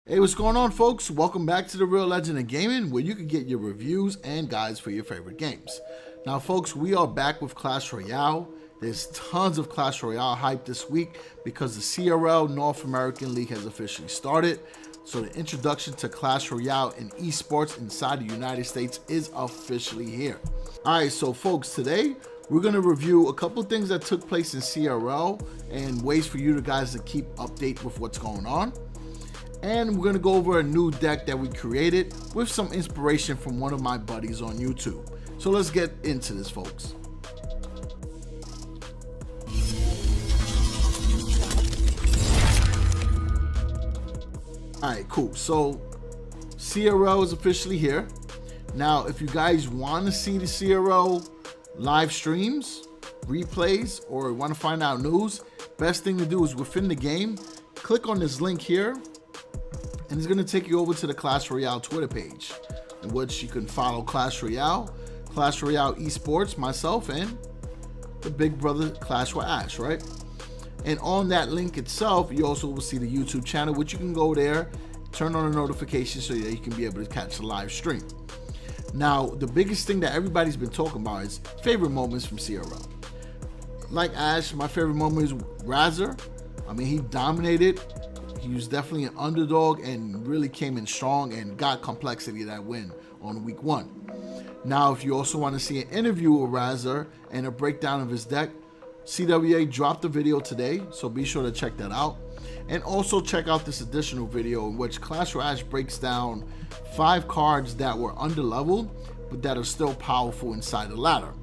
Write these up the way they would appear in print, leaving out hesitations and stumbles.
Hey, what's going on, folks? Welcome back to the Real Legend of Gaming, where you can get your reviews and guides for your favorite games. Now, folks, we are back with Clash Royale. There's tons of Clash Royale hype this week because the CRL North American League has officially started. So the introduction to Clash Royale and esports inside the United States is officially here. All right, so folks, today we're going to review a couple of things that took place in CRL and ways for you guys to keep update with what's going on. And we're going to go over a new deck that we created with some inspiration from one of my buddies on YouTube. So let's get into this, folks. All right, cool. So CRL is officially here. Now, if you guys want to see the CRL live streams, replays, or want to find out news, best thing to do is within the game, click on this link here. And it's going to take you over to the Clash Royale Twitter page, in which you can follow Clash Royale Esports, myself, and the big brother Clash with Ash, right? And on that link itself, you also will see the YouTube channel, which you can go there, turn on the notifications so that you can be able to catch the live stream. Now, the biggest thing that everybody's been talking about is favorite moments from CRL. Like Ash, my favorite moment is Razor. I mean, he dominated. He was definitely an underdog and really came in strong and got complexity that win on week 1. Now, if you also want to see an interview with Razor and a breakdown of his deck, CWA dropped the video today, so be sure to check that out. And also check out this additional video in which Clash with Ash breaks down 5 cards that were underleveled, but that are still powerful inside the ladder.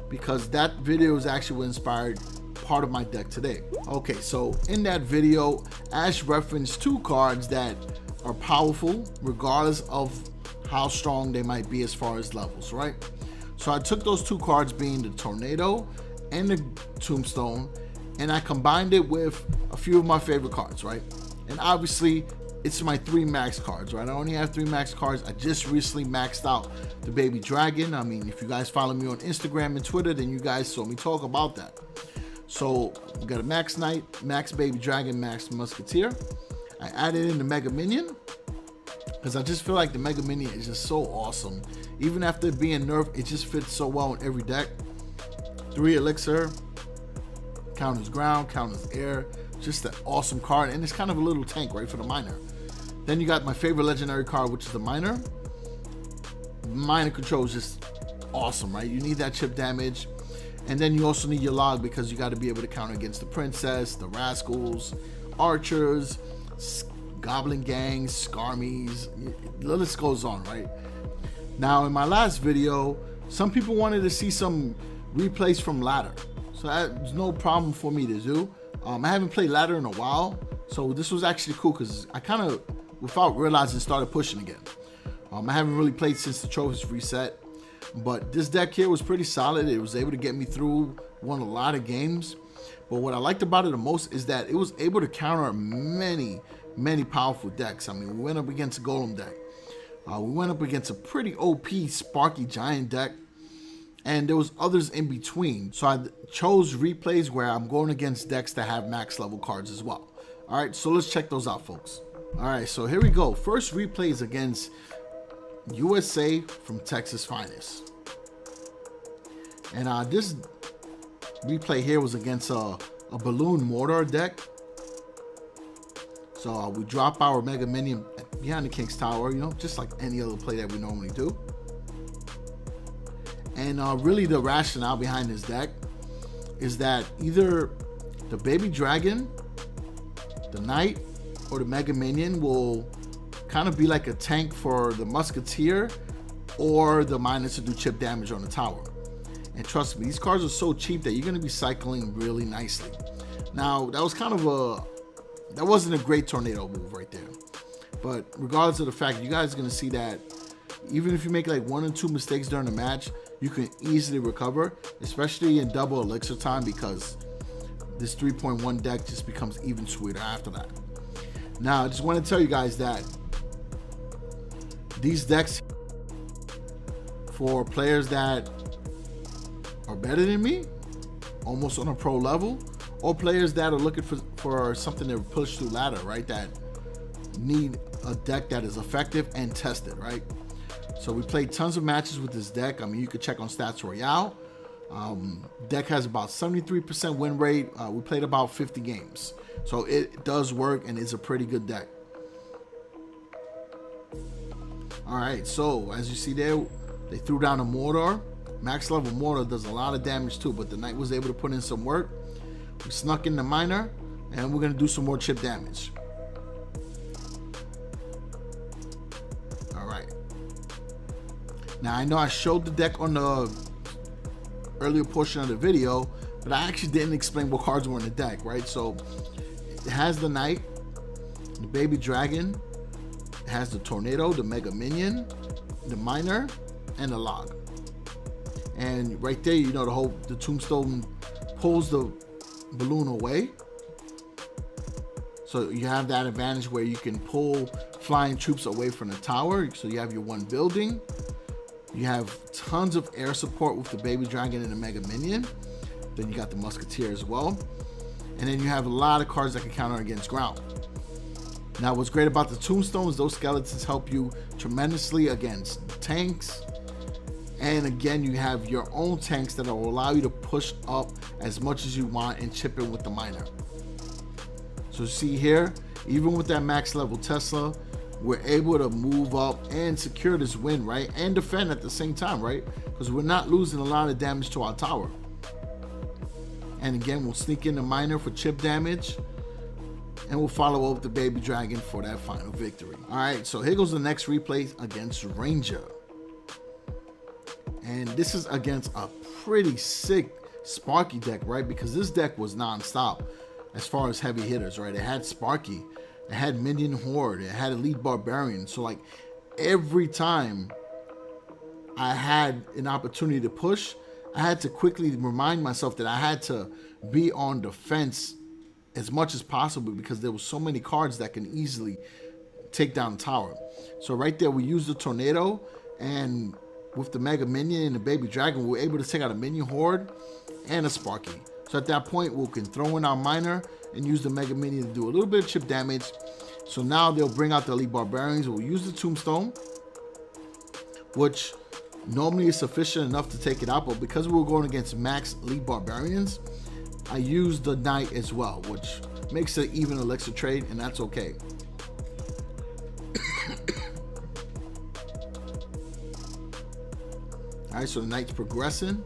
Because that video is actually what inspired part of my deck today. Okay, so in that video, Ash referenced 2 cards that are powerful regardless of how strong they might be as far as levels, right? So I took those 2 cards, being the Tornado and the Tombstone, and I combined it with a few of my favorite cards, right? And obviously it's my 3 max cards, right? I only have 3 max cards. I just recently maxed out the Baby Dragon. I mean, if you guys follow me on Instagram and Twitter, then you guys saw me talk about that. So we got a Max Knight, Max Baby Dragon, Max Musketeer. I added in the Mega Minion because I just feel like the Mega Minion is just so awesome. Even after being nerfed, it just fits so well in every deck. 3 Elixir, counters ground, counters air. Just an awesome card, and it's kind of a little tank, right, for the miner. Then you got my favorite legendary card, which is the Miner. Miner control is just awesome, right? You need that chip damage. And then you also need your log because you got to be able to counter against the Princess, the Rascals, Archers, Goblin Gangs, Skarmies. The list goes on, right? Now, in my last video, some people wanted to see some replays from ladder. So that's no problem for me to do. I haven't played ladder in a while, so this was actually cool because I kind of, without realizing, started pushing again. I haven't really played since the trophies reset. But this deck here was pretty solid. It was able to get me through, won a lot of games. But what I liked about it the most is that it was able to counter many powerful decks. I mean, we went up against a Golem deck. We went up against a pretty OP Sparky Giant deck. And there was others in between. So I chose replays where I'm going against decks that have max level cards as well. All right, so let's check those out, folks. All right, so here we go. First replay is against USA from Texas Finest. And this replay here was against a Balloon Mortar deck. So we drop our Mega Minion behind the King's Tower, you know, just like any other play that we normally do. And really the rationale behind this deck is that either the Baby Dragon, the Knight, or the Mega Minion will kind of be like a tank for the Musketeer or the Miner to do chip damage on the tower. And trust me, these cards are so cheap that you're going to be cycling really nicely. Now, that was kind of that wasn't a great tornado move right there. But regardless of the fact, you guys are going to see that even if you make like 1 or 2 mistakes during the match, you can easily recover, especially in double elixir time, because this 3.1 deck just becomes even sweeter after that. Now, I just want to tell you guys that these decks, for players that are better than me, almost on a pro level, or players that are looking for something to push through ladder, right, that need a deck that is effective and tested, right? So we played tons of matches with this deck. I mean, you could check on Stats Royale. Deck has about 73% win rate. We played about 50 games. So it does work and is a pretty good deck. All right, so as you see there, they threw down a Mortar. Max level Mortar does a lot of damage too, but the Knight was able to put in some work. We snuck in the Miner, and we're gonna do some more chip damage. All right. Now I know I showed the deck on the earlier portion of the video, but I actually didn't explain what cards were in the deck, right? So it has the Knight, the Baby Dragon, it has the Tornado, the Mega Minion, the Miner, and the Log. And right there, you know, the Tombstone pulls the balloon away. So you have that advantage where you can pull flying troops away from the tower. So you have your one building. You have tons of air support with the Baby Dragon and the Mega Minion. Then you got the Musketeer as well. And then you have a lot of cards that can counter against ground. Now what's great about the Tombstone is those skeletons help you tremendously against tanks. And again, you have your own tanks that will allow you to push up as much as you want and chip in with the Miner. So see here, even with that max level Tesla, we're able to move up and secure this win, right? And defend at the same time, right? Because we're not losing a lot of damage to our tower. And again, we'll sneak in the Miner for chip damage. And we'll follow up with the Baby Dragon for that final victory. All right, so here goes the next replay against Ranger. And this is against a pretty sick Sparky deck, right? Because this deck was non-stop as far as heavy hitters, right? It had Sparky, it had Minion Horde, it had Elite Barbarian. So like every time I had an opportunity to push, I had to quickly remind myself that I had to be on defense as much as possible because there were so many cards that can easily take down the tower. So right there, we used the Tornado, and with the Mega Minion and the Baby Dragon, we're able to take out a Minion Horde and a Sparky. So at that point, we can throw in our Miner and use the Mega Minion to do a little bit of chip damage. So now they'll bring out the Elite Barbarians. We'll use the Tombstone, which normally is sufficient enough to take it out, but because we were going against max Elite Barbarians, I used the Knight as well, which makes it even elixir trade, and that's okay. All right, so the Knight's progressing.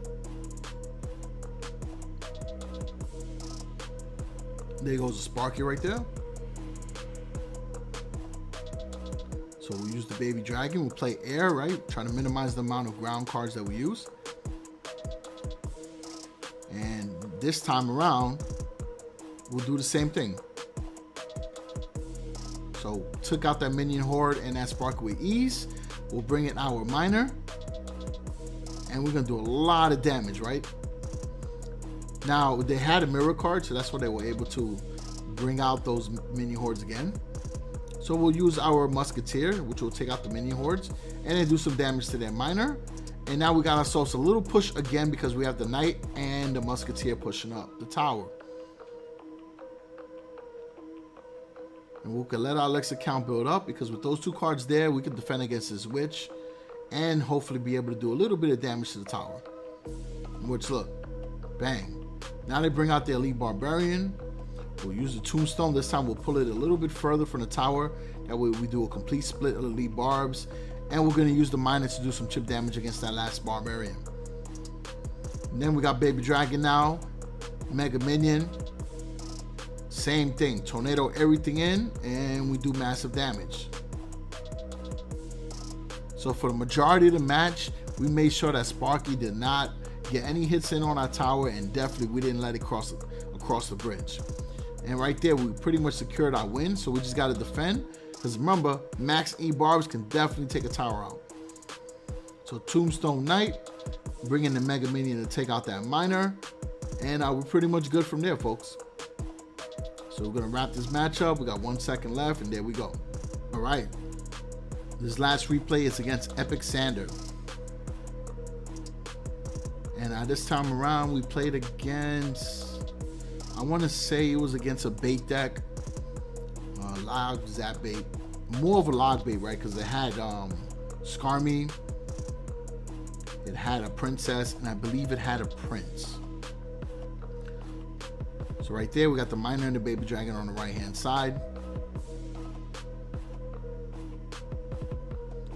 There goes the Sparky right there. So we'll use the Baby Dragon. We'll play air, right? Trying to minimize the amount of ground cards that we use. And this time around, we'll do the same thing. So took out that Minion Horde and that Sparky with ease. We'll bring in our Miner. And we're gonna do a lot of damage, right? Now they had a mirror card, so that's why they were able to bring out those Minion Hordes again. So we'll use our Musketeer, which will take out the Minion Hordes, and then do some damage to their Miner. And now we got ourselves a little push again because we have the Knight and the Musketeer pushing up the tower. And we can let our elixir count build up because with those two cards there, we can defend against this Witch and hopefully be able to do a little bit of damage to the tower. Which, look, bang. Now they bring out the Elite Barbarian. We'll use the Tombstone. This time we'll pull it a little bit further from the tower. That way we do a complete split of Elite Barbs. And we're going to use the Miner to do some chip damage against that last Barbarian. And then we got Baby Dragon now. Mega Minion. Same thing. Tornado everything in. And we do massive damage. So for the majority of the match, we made sure that Sparky did not get any hits in on our tower, and definitely we didn't let it cross the bridge. And right there, we pretty much secured our win, so we just got to defend. Because remember, max E barbs can definitely take a tower out. So Tombstone Knight, bring in the Mega Minion to take out that Miner, and we're pretty much good from there, folks. So we're going to wrap this match up. We got 1 second left, and there we go. All right. This last replay is against Epic Sander. And this time around, we played against, I want to say it was against a bait deck. Log, Zap Bait. more of a log bait, right? Because it had Skarmy, it had a princess, and I believe it had a prince. So right there, we got the miner and the baby dragon on the right hand side.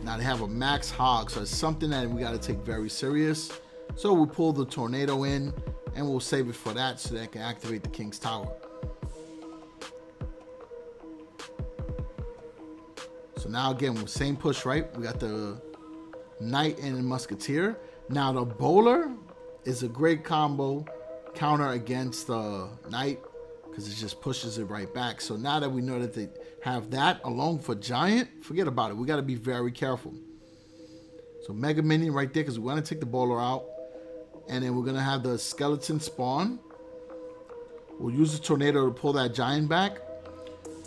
Now they have a max hog, so it's something that we got to take very serious. So we'll pull the tornado in and we'll save it for that so that it can activate the King's Tower. So now again, with same push, right? We got the knight and the musketeer. Now the bowler is a great combo counter against the knight because it just pushes it right back. So now that we know that they have that along for giant, forget about it. We got to be very careful. So mega minion right there because we want to take the bowler out. And then we're going to have the skeleton spawn. We'll use the tornado to pull that giant back.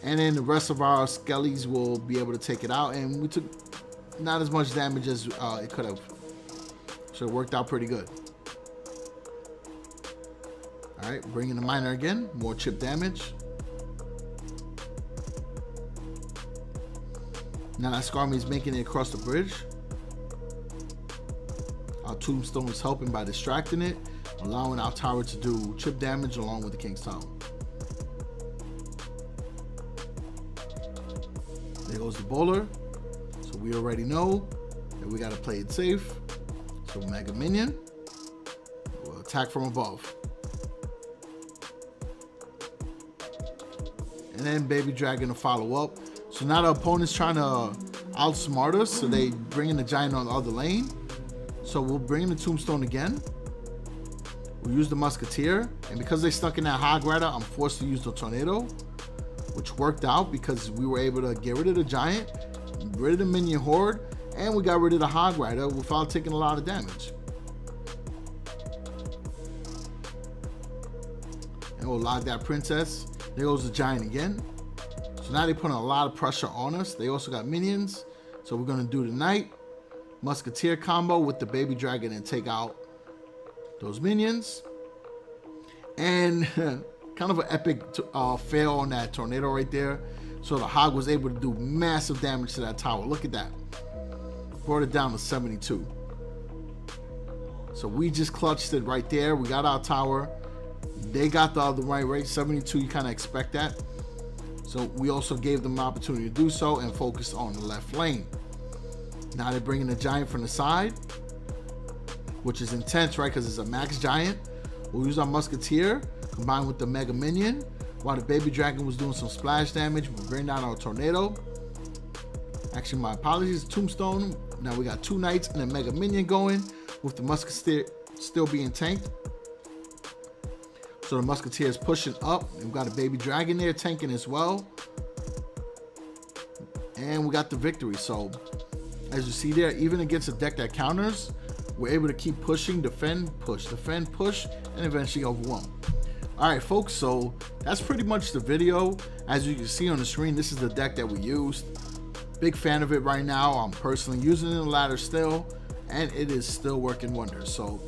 And then the rest of our skellies will be able to take it out. And we took not as much damage as it could have. So it worked out pretty good. All right, bringing the miner again. More chip damage. Now that Skarmy is making it across the bridge. Our Tombstone is helping by distracting it, allowing our tower to do chip damage along with the King's Tower. There goes the bowler. So we already know that we got to play it safe. So Mega Minion will attack from above. And then Baby Dragon to follow up. So now the opponent's trying to outsmart us, so they bring in the giant on the other lane. So we'll bring in the Tombstone again. We'll use the Musketeer, and because they stuck in that Hog Rider, I'm forced to use the Tornado, which worked out because we were able to get rid of the giant, rid of the minion horde, and we got rid of the Hog Rider without taking a lot of damage. And we'll log that princess. There goes the giant again. So now they're putting a lot of pressure on us. They also got minions. So we're going to do the knight musketeer combo with the baby dragon and take out those minions. And kind of an epic fail on that tornado right there. So the hog was able to do massive damage to that tower. Look at that. Brought it down to 72. So we just clutched it right there. We got our tower. They got the other right, 72. You kind of expect that. So we also gave them an opportunity to do so and focus on the left lane. Now they're bringing the giant from the side, which is intense, right? Because it's a max giant. We'll use our musketeer combined with the mega minion while the baby dragon was doing some splash damage. We'll bring down our tornado. Actually, my apologies, Tombstone. Now we got two knights and a mega minion going with the musketeer still being tanked. So the musketeer is pushing up. We've got a baby dragon there tanking as well. And we got the victory. So as you see there, even against a deck that counters, we're able to keep pushing, defend, push, and eventually overwhelm. All right, folks, so that's pretty much the video. As you can see on the screen, this is the deck that we used. Big fan of it right now. I'm personally using it in the ladder still, and it is still working wonders. So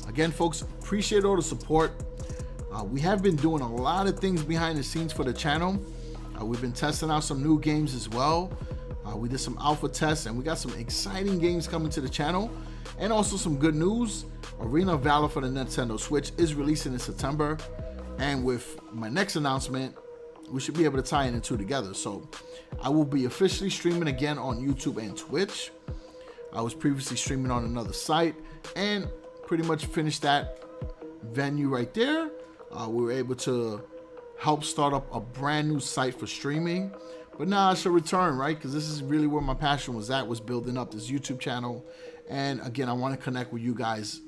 again, folks, appreciate all the support. We have been doing a lot of things behind the scenes for the channel. We've been testing out some new games as well. We did some alpha tests, and we got some exciting games coming to the channel. And also some good news. Arena of Valor for the Nintendo Switch is releasing in September. And with my next announcement, we should be able to tie in the two together. So I will be officially streaming again on YouTube and Twitch. I was previously streaming on another site and pretty much finished that venue right there. We were able to help start up a brand new site for streaming. But now I should return, right? Because this is really where my passion was at, was building up this YouTube channel. And again, I want to connect with you guys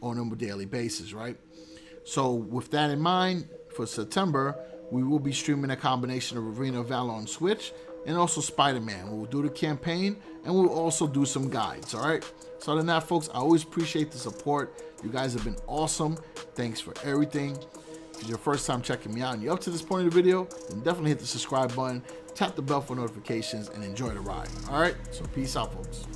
on a daily basis, right? So with that in mind, for September, we will be streaming a combination of Arena of Valor on Switch and also Spider-Man. We'll do the campaign and we'll also do some guides, all right? So other than that, folks, I always appreciate the support. You guys have been awesome. Thanks for everything. If it's your first time checking me out and you're up to this point of the video, then definitely hit the subscribe button, tap the bell for notifications, and enjoy the ride. All right, so peace out, folks.